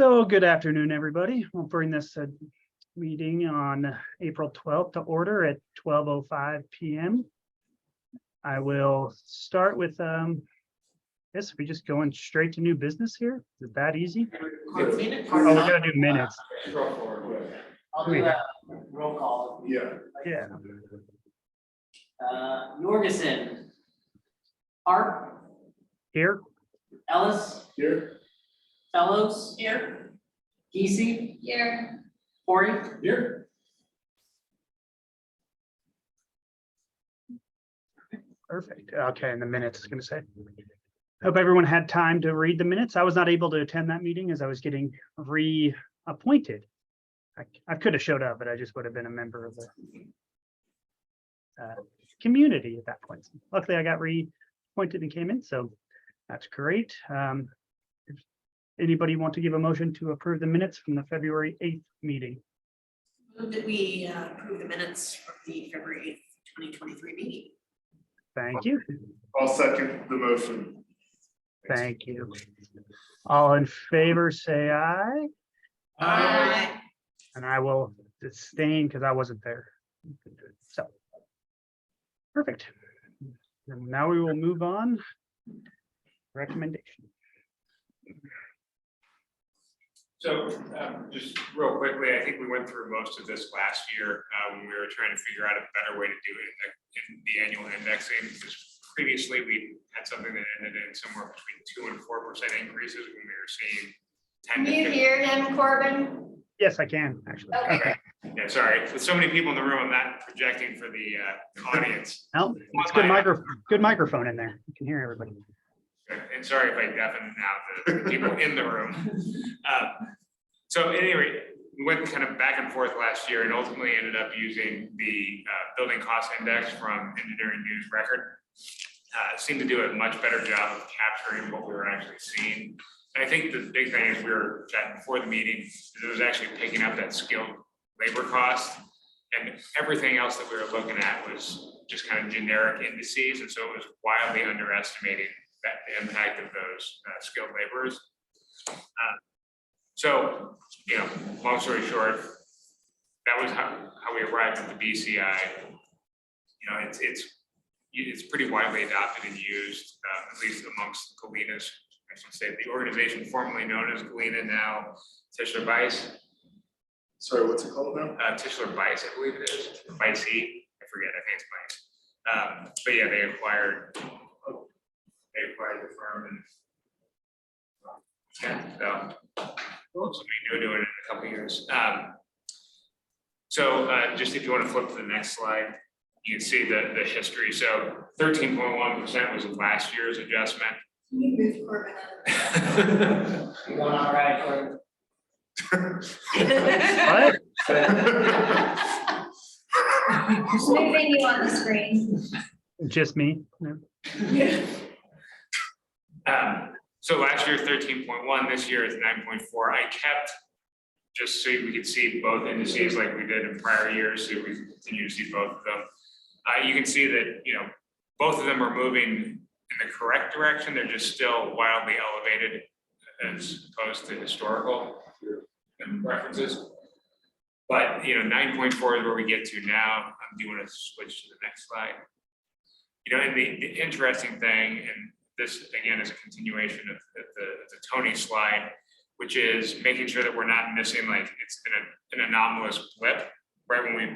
So good afternoon, everybody. We'll bring this meeting on April 12th to order at 12:05 p.m. I will start with guess we just going straight to new business here. Is it that easy? Oh, we're gonna do minutes. I'll do a roll call. Yeah. Jorgensen. Hart. Here. Ellis. Here. Fellows. Here. Geesey. Here. Corey. Here. Perfect. Okay, and the minutes is going to say. Hope everyone had time to read the minutes. I was not able to attend that meeting as I was getting reappointed. I could have showed up, but I just would have been a member of the community at that point. Luckily, I got reappointed and came in, so that's great. If anybody want to give a motion to approve the minutes from the February 8th meeting? Move that we approve the minutes from the February 8th, 2023 meeting. Thank you. I'll second the motion. Thank you. All in favor, say aye. Aye. And I will abstain because I wasn't there. So, perfect. And now we will move on. Recommendation. So just real quickly, I think we went through most of this last year when we were trying to figure out a better way to do it in the annual indexing. Because previously we had something that ended in somewhere between 2% and 4% increases when we were seeing 10 Can to you 15. hear him, Corbin? Yes, I can actually. Okay. Yeah, sorry. With so many people in the room, I'm not projecting for the audience. No, it's good microphone in there. You can hear everybody. And sorry if I deafen now the people in the room. So anyway, we went kind of back and forth last year and ultimately ended up using the building cost index from Engineering News Record. Seemed to do a much better job of capturing what we were actually seeing. And I think the big thing is we were chatting before the meeting, it was actually picking up that skilled labor cost, and everything else that we were looking at was just kind of generic indices. And so it was wildly underestimating the impact of those skilled laborers. So, you know, long story short, that was how we arrived at the BCI. You know, it's pretty widely adopted and used, at least amongst Galena's, I should say, the organization formerly known as Galena, now Tischler Bice. Sorry, what's it called now? Tischler Bice, I believe it is. Bice, I forget, I think it's Bice. But yeah, they acquired the firm, and yeah, so somebody new doing it in a couple of years. So just if you want to flip to the next slide, you can see the history. So 13.1% was last year's adjustment. Can you move Corbin out of You going all right, Corbin? What? Just moving you on the screen. Just me? No. So last year 13.1, this year is 9.4. I kept, just so we could see both indices like we did in prior years, so we continue to see both of them. You can see that, you know, both of them are moving in the correct direction. They're just still wildly elevated as opposed to historical references. But, you know, 9.4 is where we get to now. Do you want to switch to the next slide? You know, and the interesting thing, and this again is a continuation of the Tony slide, which is making sure that we're not missing, like, it's an anomalous blip right when we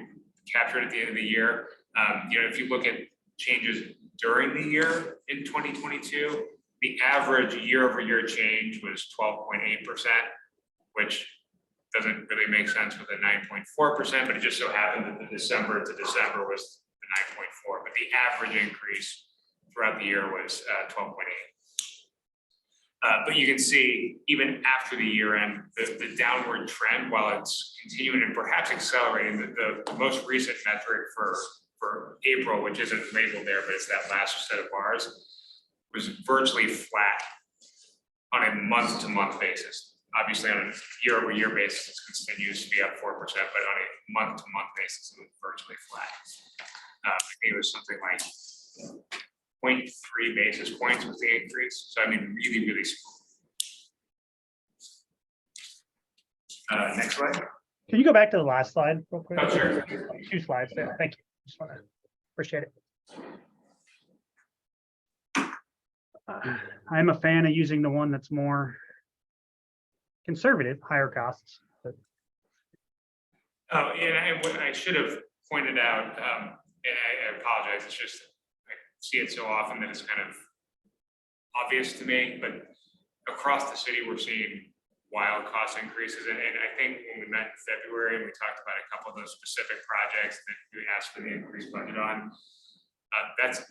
capture it at the end of the year. You know, if you look at changes during the year in 2022, the average year-over-year change was 12.8%, which doesn't really make sense with a 9.4%, but it just so happened that the December to December was the 9.4, but the average increase throughout the year was 12.8. But you can see even after the year end, the downward trend, while it's continuing and perhaps accelerating, the most recent metric for April, which isn't labeled there, but it's that last set of bars, was virtually flat on a month-to-month basis. Obviously, on a year-over-year basis, it continues to be up 4%, but on a month-to-month basis, it was virtually flat. I think it was something like 0.3 basis points was the increase. So I mean, really, really small. Next slide. Can you go back to the last slide real quick? Oh, sure. 2 slides there. Thank you. Just want to appreciate it. I'm a fan of using the one that's more conservative, higher costs. But Oh, and I should have pointed out, and I apologize, it's just, I see it so often that it's kind of obvious to me, but across the city, we're seeing wild cost increases, and I think when we met in February, and we talked about a couple of those specific projects that we asked for the increased budget on,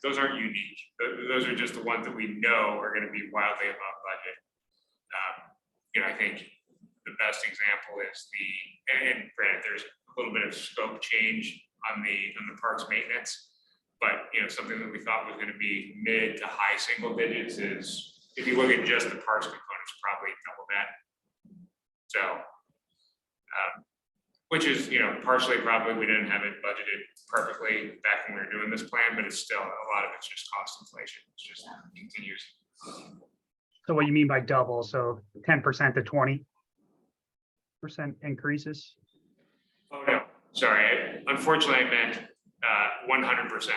those aren't unique. Those are just the ones that we know are gonna be wildly above budget. I think the best example is and granted, there's a little bit of scope change on the parks maintenance. But, something that we thought was gonna be mid to high single digits is, if you look at just the parks components, probably double that. So, which is, partially probably we didn't have it budgeted perfectly back when we were doing this plan, but it's still, a lot of it's just cost inflation. It's just continues. so what you mean by double? So 10% to 20% increases? Oh, no, sorry. Unfortunately, I meant 100%.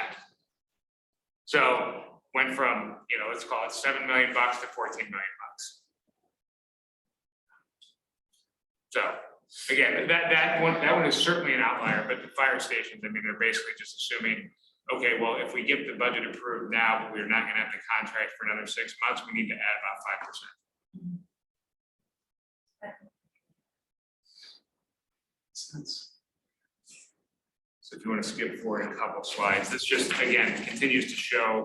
So went from, let's call it $7 million to $14 million. So again, that one is certainly an outlier, but the fire stations, I mean, they're basically just assuming, okay, well, if we get the budget approved now, but we're not gonna have the contract for another 6 months, we need to add about 5%. So if you want to skip forward a couple slides, this just, again, continues to show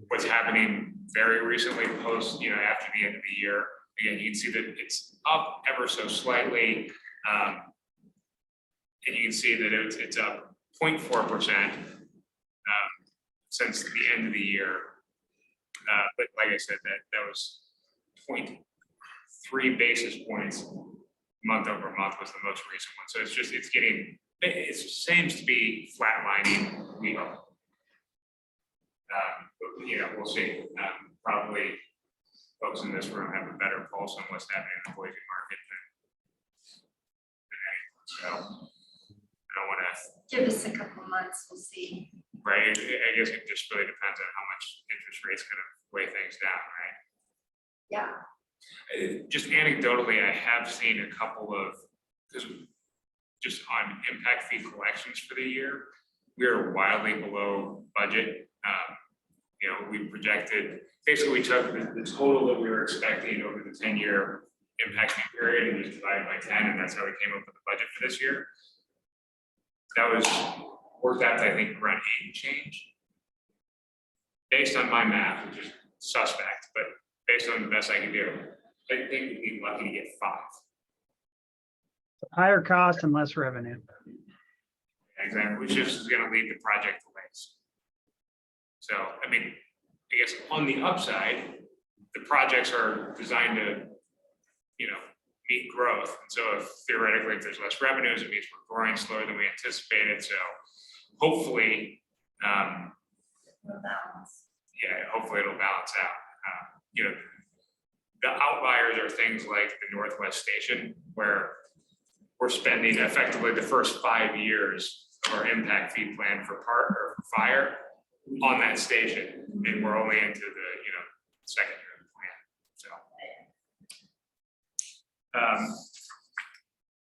what's happening very recently post, after the end of the year. Again, you can see that it's up ever so slightly. And you can see that it's up 0.4% since the end of the year. But like I said, that was 0.3 basis points month over month was the most recent one. So it seems to be flatlining. We hope. But, we'll see. Probably folks in this room have a better pulse on what's happening in the Boise market than anyone. So I don't want to. Give us a couple months, we'll see. Right. I guess it just really depends on how much interest rates kind of weigh things down, right? Yeah. Just anecdotally, I have seen a couple of, because just on impact fee collections for the year, we are wildly below budget. We projected, basically we took the total that we were expecting over the 10-year impact fee period and just divided by 10, and that's how we came up with the budget for this year. That was worked out to, I think, around 8 and change. Based on my math, which is suspect, but based on the best I can do, I think we'd be lucky to get 5. Higher cost and less revenue. Exactly, which is going to lead to project delays. So, I mean, I guess on the upside, the projects are designed to, meet growth. And so if theoretically, if there's less revenues, it means we're growing slower than we anticipated. So hopefully, hopefully it'll balance out. The outliers are things like the Northwest Station, where we're spending effectively the first 5 years of our impact fee plan for fire on that station, and we're only into the second year of the plan. So,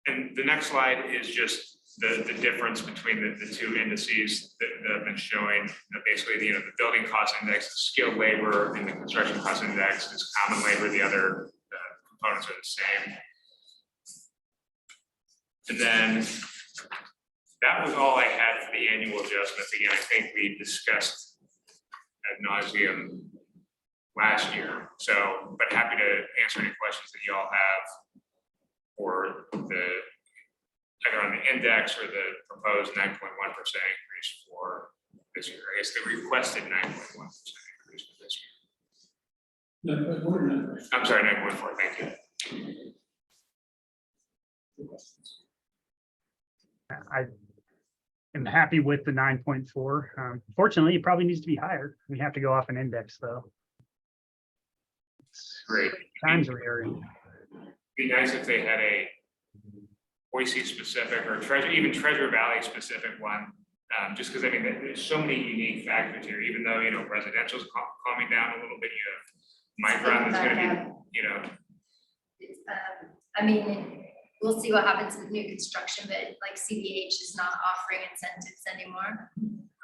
and the next slide is just the difference between the 2 indices that I've been showing. Basically, the building cost index, the skilled labor, and the construction cost index is common labor. The other components are the same. And then that was all I had for the annual adjustments. Again, I think we discussed ad nauseum last year. So, but happy to answer any questions that you all have, or either on the index or the proposed 9.1% increase for this year. I guess the requested 9.1% increase for this year. I'm sorry, 9.4. Thank you. I am happy with the 9.4. Fortunately, it probably needs to be higher. We have to go off an index though. Great. Times are varying. Be nice if they had a Boise specific or even Treasure Valley specific one. Just because I mean, there's so many unique factors here, even though, you know, residential's calming down a little bit, you have Micron that's gonna be, you know, It's, I mean, we'll see what happens with new construction, but like CBH is not offering incentives anymore.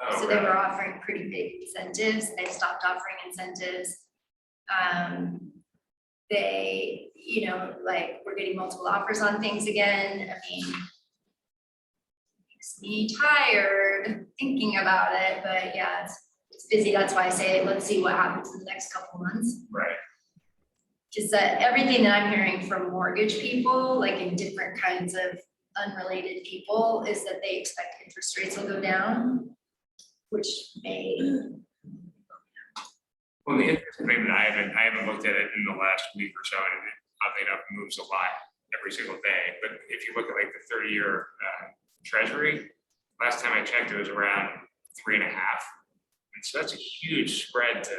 oh, So they really? were offering pretty big incentives. They stopped offering incentives. They, you know, like, we're getting multiple offers on things again. I mean, makes me tired thinking about it, but yeah, it's busy. That's why I say, let's see what happens in the next couple months. Right. Just that everything that I'm hearing from mortgage people, like in different kinds of unrelated people, is that they expect interest rates will go down, which may. Well, the interesting thing that I haven't looked at it in the last week or so, and it oddly enough moves a lot every single day. But if you look at like the 30-year treasury, last time I checked, it was around 3.5. And so that's a huge spread to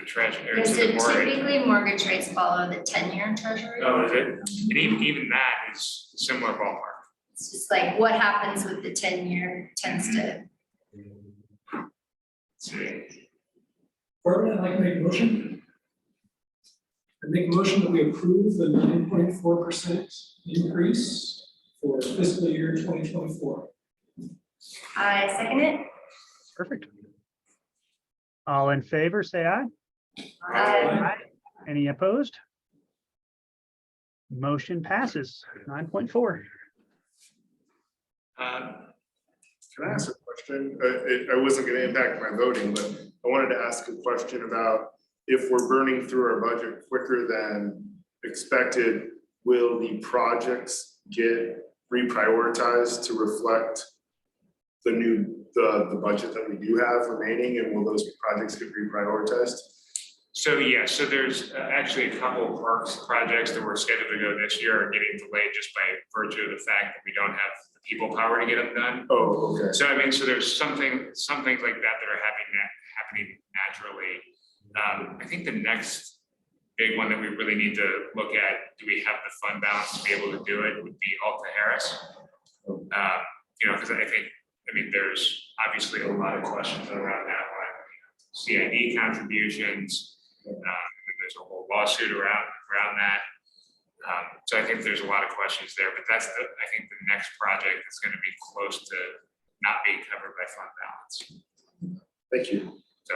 the treasury. Or Yeah, to so the mortgage. typically mortgage rates follow the 10-year treasury. Oh, is it? And even that is a similar ballpark. It's just like what happens with the 10-year tends to. Let's see. Corbett, I'd like to make a motion. I make a motion that we approve the 9.4% increase for fiscal year 2024. I second it. Perfect. All in favor, say aye. Aye. Any opposed? Motion passes 9.4. Can I ask a question? I wasn't gonna impact my voting, but I wanted to ask a question about if we're burning through our budget quicker than expected, will the projects get reprioritized to reflect the budget that we do have remaining, and will those projects get reprioritized? So yeah, so there's actually a couple of parks projects that were scheduled to go this year are getting delayed just by virtue of the fact that we don't have the people power to get them done. Oh, okay. So I mean, so there's some things like that that are happening naturally. I think the next big one that we really need to look at, do we have the fund balance to be able to do it, would be Alta Harris. You know, because I mean, there's obviously a lot of questions around that one. CID contributions, and there's a whole lawsuit around that. So I think there's a lot of questions there, but that's I think the next project that's going to be close to not being covered by fund balance. Thank you. So,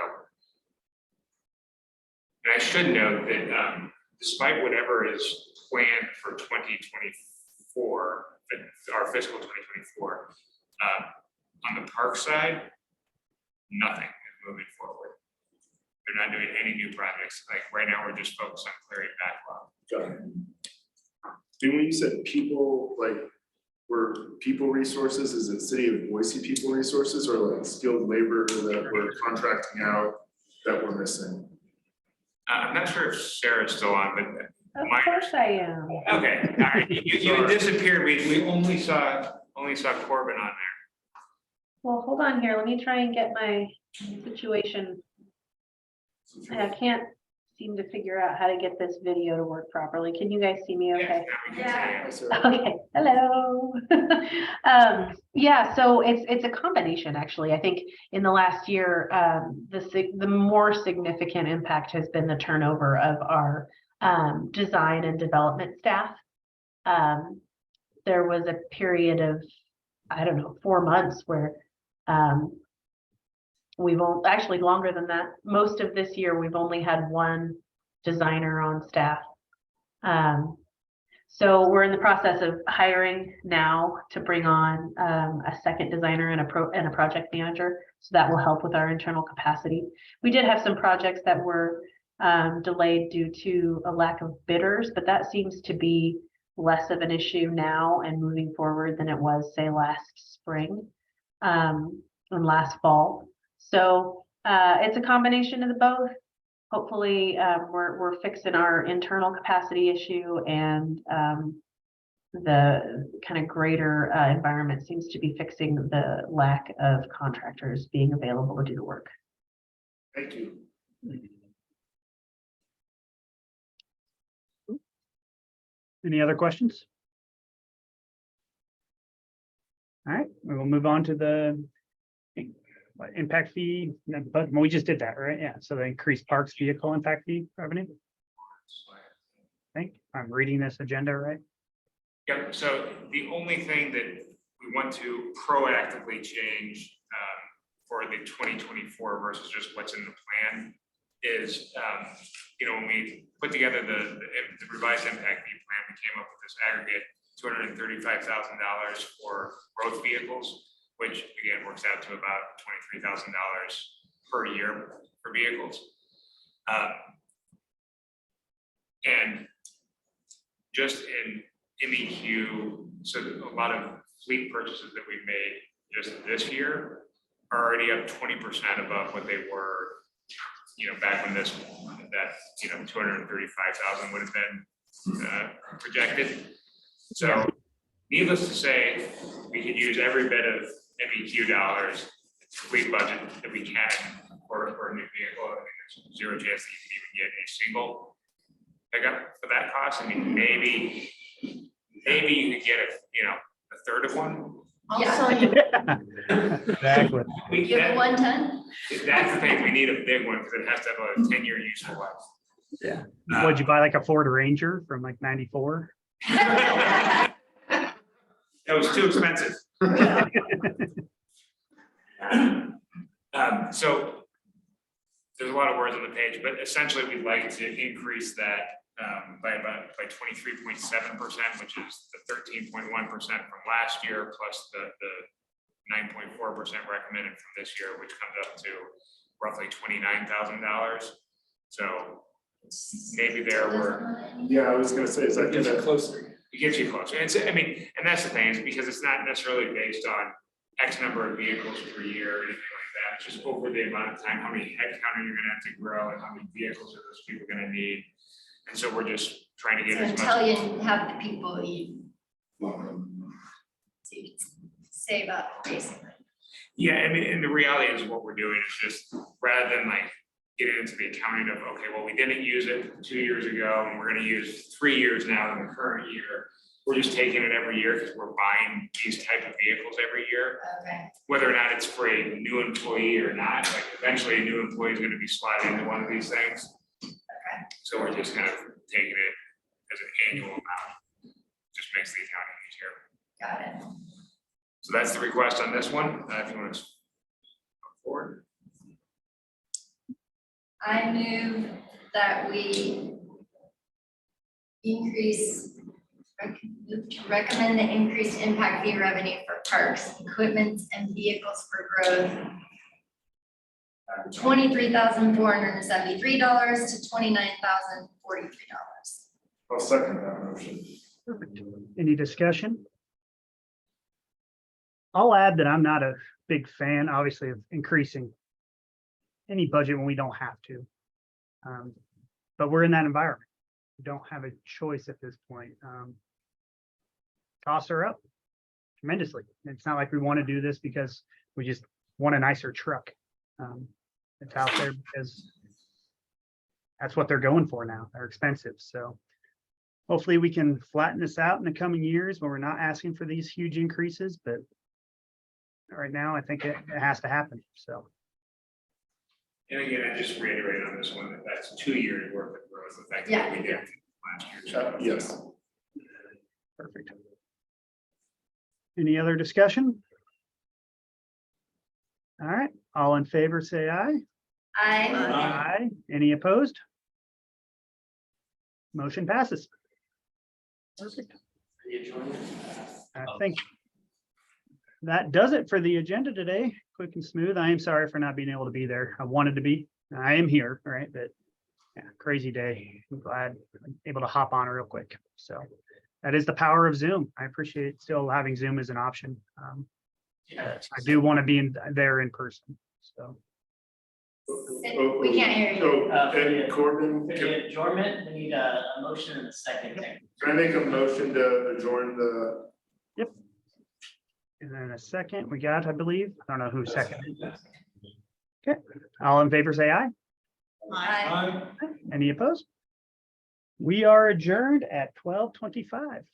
and I should note that despite whatever is planned for 2024, our fiscal 2024, on the park side, nothing is moving forward. They're not doing any new projects. Like right now, we're just focused on clearing backlog. Got it. And when you said people, like, were people resources, is it City of Boise people resources, or like skilled labor that we're contracting out that we're missing? I'm not sure if Sarah's still on, but Of my, course I am. okay, all right, you had disappeared. We only saw Corbin on there. Well, hold on here. Let me try and get my situation. I can't seem to figure out how to get this video to work properly. Can you guys see me okay? Yeah, now we can Yeah. say it. Okay, hello. Yeah, so it's a combination, actually. I think in the last year, the more significant impact has been the turnover of our design and development staff. There was a period of, I don't know, 4 months where we've actually longer than that. Most of this year, we've only had one designer on staff. So we're in the process of hiring now to bring on a second designer and a project manager. So that will help with our internal capacity. We did have some projects that were delayed due to a lack of bidders, but that seems to be less of an issue now and moving forward than it was, say, last spring and last fall. So it's a combination of the both. Hopefully, we're fixing our internal capacity issue, and the kind of greater environment seems to be fixing the lack of contractors being available to do the work. Thank you. Any other questions? All right, we will move on to the impact fee, but we just did that, right? Yeah, so the increased parks vehicle impact fee revenue. I think I'm reading this agenda right. Yep, so the only thing that we want to proactively change for the 2024 versus just what's in the plan is, when we put together the revised impact fee plan, we came up with this aggregate $235,000 for growth vehicles, which again works out to about $23,000 per year for vehicles. And just in MEQ, so a lot of fleet purchases that we've made just this year are already up 20% above what they were, back when that 235,000 would have been projected. So needless to say, we could use every bit of MEQ dollars, fleet budget that we can for a new vehicle. I mean, there's zero chance that you can even get a single pickup for that cost. I mean, maybe you could get a third of one. Yeah. Exactly. You have a 110? That's the thing, we need a big one because it has to have a 10-year useful life. Yeah. Would you buy like a Ford Ranger from like 94? It was too expensive. So there's a lot of words on the page, but essentially we'd like to increase that by 23.7%, which is the 13.1% from last year, plus the 9.4% recommended from this year, which comes up to roughly $29,000. So maybe there were. Yeah, I was gonna say, is that gonna closer. It gets you closer. And that's the thing, is because it's not necessarily based on X number of vehicles per year or anything like that. It's just over the amount of time, how many headcount are you gonna have to grow and how many vehicles are those people gonna need? And so we're just trying to get So as much. until you have the people you save up, basically. Yeah, I mean, and the reality is what we're doing is just, rather than like get into the accounting of, okay, well, we didn't use it 2 years ago and we're gonna use 3 years now in the current year. We're just taking it every year because we're buying these type of vehicles every year. Okay. Whether or not it's for a new employee or not, like eventually a new employee is gonna be sliding into one of these things. Okay. So we're just kind of taking it as an annual amount. Just makes the accounting easier. Got it. So that's the request on this one, if you want to go forward. I move that we recommend the increased impact fee revenue for parks, equipment, and vehicles for growth. $23,473 to $29,043. I'll second that motion. Perfect. Any discussion? I'll add that I'm not a big fan, obviously, of increasing any budget when we don't have to. But we're in that environment. We don't have a choice at this point. Costs are up tremendously. It's not like we want to do this because we just want a nicer truck. It's out there because that's what they're going for now. They're expensive. So hopefully we can flatten this out in the coming years when we're not asking for these huge increases, but right now I think it has to happen. So. And again, I just reiterate on this one, that that's 2 years worth of growth, effectively Yeah. we did last year. Yes. Perfect. Any other discussion? All right, all in favor, say aye. Aye. Any opposed? Motion passes. Perfect. I think that does it for the agenda today. Quick and smooth. I am sorry for not being able to be there. I wanted to be. I am here, right? But yeah, crazy day. I'm glad I'm able to hop on real quick. So that is the power of Zoom. I appreciate still having Zoom as an option. I do want to be there in person. So We can't hear you. And Corbin, For can the adjournment, we need a motion and a second. I make a motion to adjourn the? and then a second we got, I believe. I don't know who seconded. Okay, all in favor, say aye. Aye. Any opposed? We are adjourned at 12:25.